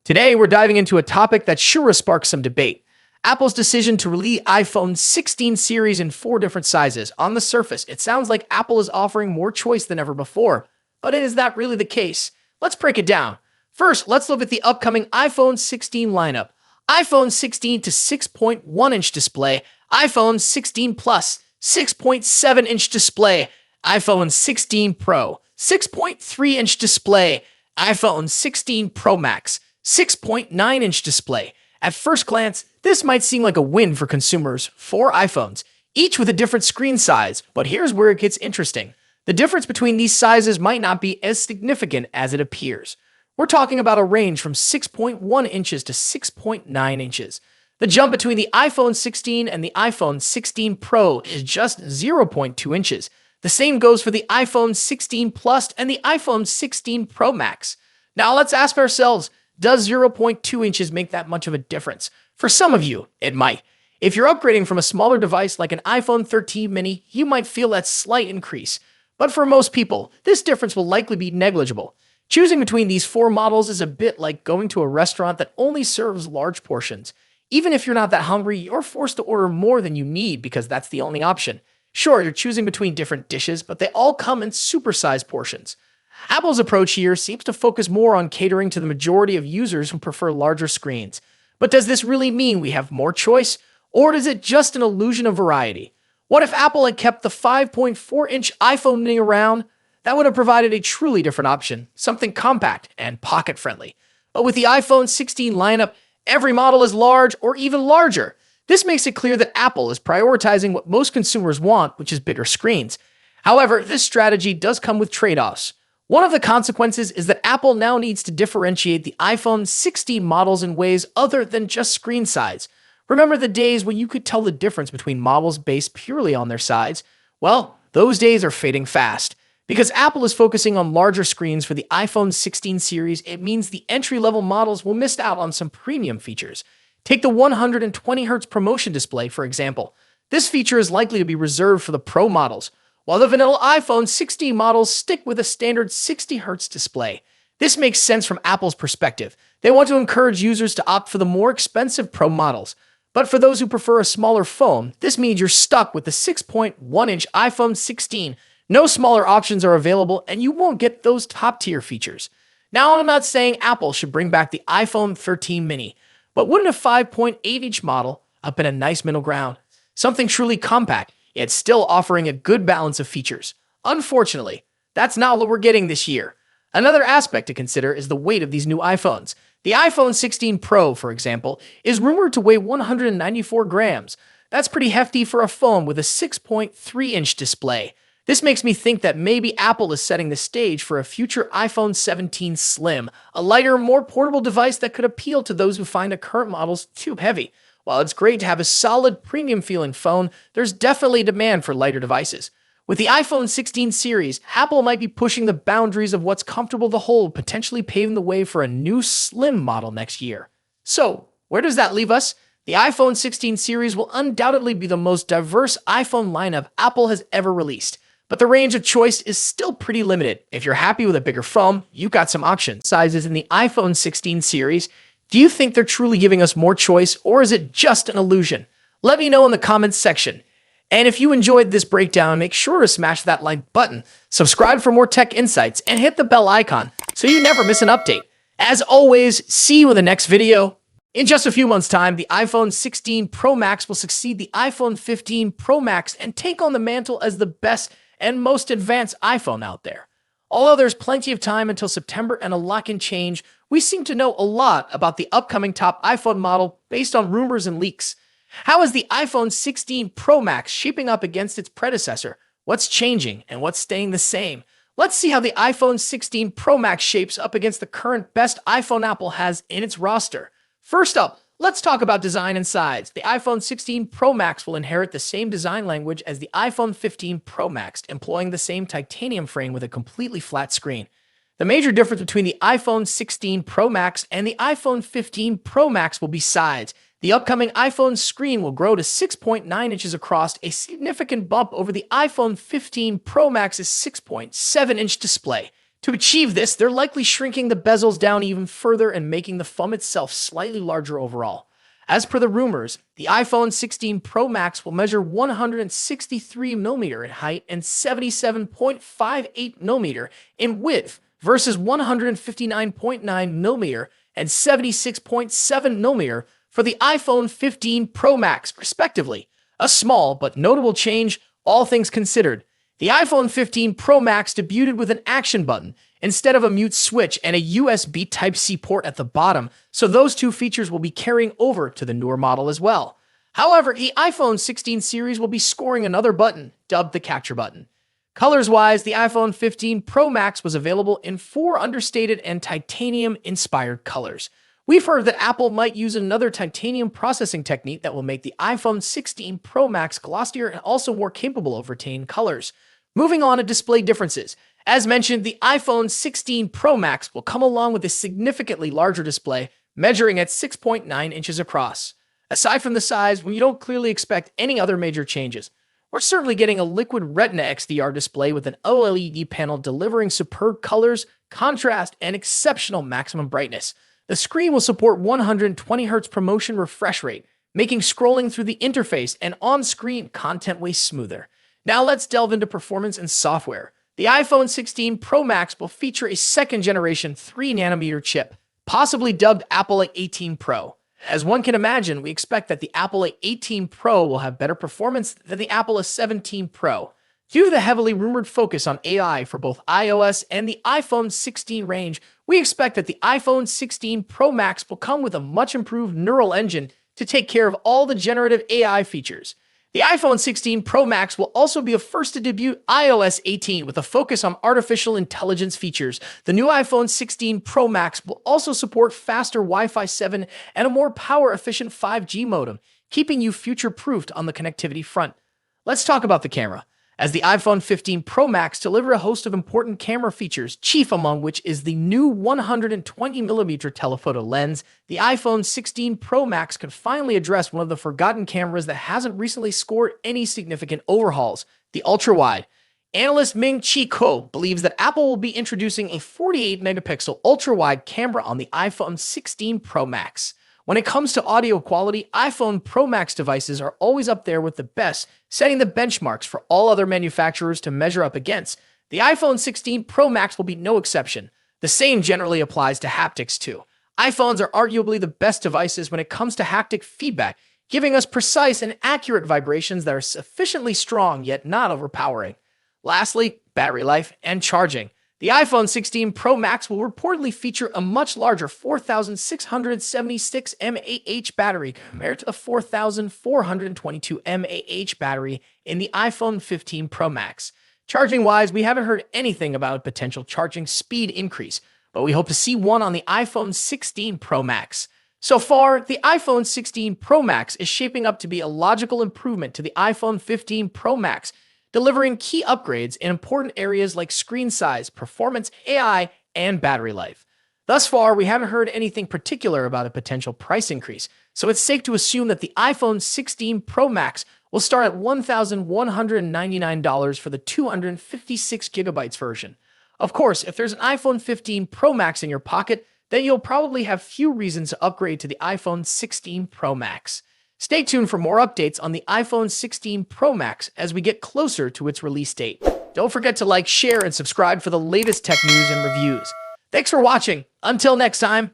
Today, we're diving into a topic that's sure to spark some debate. Apple's decision to release iPhone 16 series in 4 different sizes. On the surface, it sounds like Apple is offering more choice than ever before. But is that really the case? Let's break it down. First, let's look at the upcoming iPhone 16 lineup. iPhone 16 to 6.1-inch display, iPhone 16 Plus, 6.7-inch display, iPhone 16 Pro, 6.3-inch display, iPhone 16 Pro Max, 6.9-inch display. At first glance, this might seem like a win for consumers. 4 iPhones, each with a different screen size, but here's where it gets interesting. The difference between these sizes might not be as significant as it appears. We're talking about a range from 6.1 inches to 6.9 inches. The jump between the iPhone 16 and the iPhone 16 Pro is just 0.2 inches. The same goes for the iPhone 16 Plus and the iPhone 16 Pro Max. Now let's ask ourselves, does 0.2 inches make that much of a difference? For some of you, it might. If you're upgrading from a smaller device like an iPhone 13 mini, you might feel that slight increase. But for most people, this difference will likely be negligible. Choosing between these 4 models is a bit like going to a restaurant that only serves large portions. Even if you're not that hungry, you're forced to order more than you need because that's the only option. Sure, you're choosing between different dishes, but they all come in supersized portions. Apple's approach here seems to focus more on catering to the majority of users who prefer larger screens. But does this really mean we have more choice? Or is it just an illusion of variety? What if Apple had kept the 5.4-inch iPhone mini around? That would have provided a truly different option, something compact and pocket-friendly. But with the iPhone 16 lineup, every model is large or even larger. This makes it clear that Apple is prioritizing what most consumers want, which is bigger screens. However, this strategy does come with trade-offs. One of the consequences is that Apple now needs to differentiate the iPhone 16 models in ways other than just screen size. Remember the days when you could tell the difference between models based purely on their size? Well, those days are fading fast. Because Apple is focusing on larger screens for the iPhone 16 series, it means the entry-level models will miss out on some premium features. Take the 120Hz promotion display, for example. This feature is likely to be reserved for the Pro models, while the vanilla iPhone 16 models stick with a standard 60Hz display. This makes sense from Apple's perspective. They want to encourage users to opt for the more expensive Pro models. But for those who prefer a smaller phone, this means you're stuck with the 6.1-inch iPhone 16. No smaller options are available, and you won't get those top-tier features. Now, I'm not saying Apple should bring back the iPhone 13 mini, but wouldn't a 5.8-inch model up in a nice middle ground? Something truly compact, yet still offering a good balance of features. Unfortunately, that's not what we're getting this year. Another aspect to consider is the weight of these new iPhones. The iPhone 16 Pro, for example, is rumored to weigh 194 grams. That's pretty hefty for a phone with a 6.3-inch display. This makes me think that maybe Apple is setting the stage for a future iPhone 17 Slim, a lighter, more portable device that could appeal to those who find the current models too heavy. While it's great to have a solid, premium-feeling phone, there's definitely demand for lighter devices. With the iPhone 16 series, Apple might be pushing the boundaries of what's comfortable to hold, potentially paving the way for a new slim model next year. So, where does that leave us? The iPhone 16 series will undoubtedly be the most diverse iPhone lineup Apple has ever released. But the range of choice is still pretty limited. If you're happy with a bigger phone, you've got some options. Sizes in the iPhone 16 series. Do you think they're truly giving us more choice, or is it just an illusion? Let me know in the comments section. And if you enjoyed this breakdown, make sure to smash that like button, subscribe for more tech insights, and hit the bell icon so you never miss an update. As always, see you in the next video. In just a few months' time, the iPhone 16 Pro Max will succeed the iPhone 15 Pro Max and take on the mantle as the best and most advanced iPhone out there. Although there's plenty of time until September and a lot can change, we seem to know a lot about the upcoming top iPhone model based on rumors and leaks. How is the iPhone 16 Pro Max shaping up against its predecessor? What's changing and what's staying the same? Let's see how the iPhone 16 Pro Max shapes up against the current best iPhone Apple has in its roster. First up, let's talk about design and size. The iPhone 16 Pro Max will inherit the same design language as the iPhone 15 Pro Max, employing the same titanium frame with a completely flat screen. The major difference between the iPhone 16 Pro Max and the iPhone 15 Pro Max will be size. The upcoming iPhone screen will grow to 6.9 inches across, a significant bump over the iPhone 15 Pro Max's 6.7-inch display. To achieve this, they're likely shrinking the bezels down even further and making the phone itself slightly larger overall. As per the rumors, the iPhone 16 Pro Max will measure 163mm in height and 77.58mm in width versus 159.9mm and 76.7mm for the iPhone 15 Pro Max, respectively. A small but notable change, all things considered. The iPhone 15 Pro Max debuted with an action button instead of a mute switch and a USB Type-C port at the bottom, so those two features will be carrying over to the newer model as well. However, the iPhone 16 series will be scoring another button, dubbed the capture button. Colors-wise, the iPhone 15 Pro Max was available in 4 understated and titanium-inspired colors. We've heard that Apple might use another titanium processing technique that will make the iPhone 16 Pro Max glossier and also more capable of retaining colors. Moving on to display differences. As mentioned, the iPhone 16 Pro Max will come along with a significantly larger display, measuring at 6.9 inches across. Aside from the size, we don't clearly expect any other major changes. We're certainly getting a liquid Retina XDR display with an OLED panel delivering superb colors, contrast, and exceptional maximum brightness. The screen will support 120Hz ProMotion refresh rate, making scrolling through the interface and on-screen content way smoother. Now let's delve into performance and software. The iPhone 16 Pro Max will feature a second-generation 3nm chip, possibly dubbed Apple A18 Pro. As one can imagine, we expect that the Apple A18 Pro will have better performance than the Apple A17 Pro. Due to the heavily rumored focus on AI for both iOS and the iPhone 16 range, we expect that the iPhone 16 Pro Max will come with a much improved neural engine to take care of all the generative AI features. The iPhone 16 Pro Max will also be a first to debut iOS 18 with a focus on artificial intelligence features. The new iPhone 16 Pro Max will also support faster Wi-Fi 7 and a more power-efficient 5G modem, keeping you future-proofed on the connectivity front. Let's talk about the camera. As the iPhone 15 Pro Max delivers a host of important camera features, chief among which is the new 120mm telephoto lens, the iPhone 16 Pro Max can finally address one of the forgotten cameras that hasn't recently scored any significant overhauls, the ultra-wide. Analyst Ming-Chi Kuo believes that Apple will be introducing a 48-megapixel ultra-wide camera on the iPhone 16 Pro Max. When it comes to audio quality, iPhone Pro Max devices are always up there with the best, setting the benchmarks for all other manufacturers to measure up against. The iPhone 16 Pro Max will be no exception. The same generally applies to haptics too. iPhones are arguably the best devices when it comes to haptic feedback, giving us precise and accurate vibrations that are sufficiently strong yet not overpowering. Lastly, battery life and charging. The iPhone 16 Pro Max will reportedly feature a much larger 4,676 mAh battery compared to the 4,422 mAh battery in the iPhone 15 Pro Max. Charging-wise, we haven't heard anything about a potential charging speed increase, but we hope to see one on the iPhone 16 Pro Max. So far, the iPhone 16 Pro Max is shaping up to be a logical improvement to the iPhone 15 Pro Max, delivering key upgrades in important areas like screen size, performance, AI, and battery life. Thus far, we haven't heard anything particular about a potential price increase, so it's safe to assume that the iPhone 16 Pro Max will start at $1,199 for the 256GB version. Of course, if there's an iPhone 15 Pro Max in your pocket, then you'll probably have few reasons to upgrade to the iPhone 16 Pro Max. Stay tuned for more updates on the iPhone 16 Pro Max as we get closer to its release date. Don't forget to like, share, and subscribe for the latest tech news and reviews. Thanks for watching. Until next time.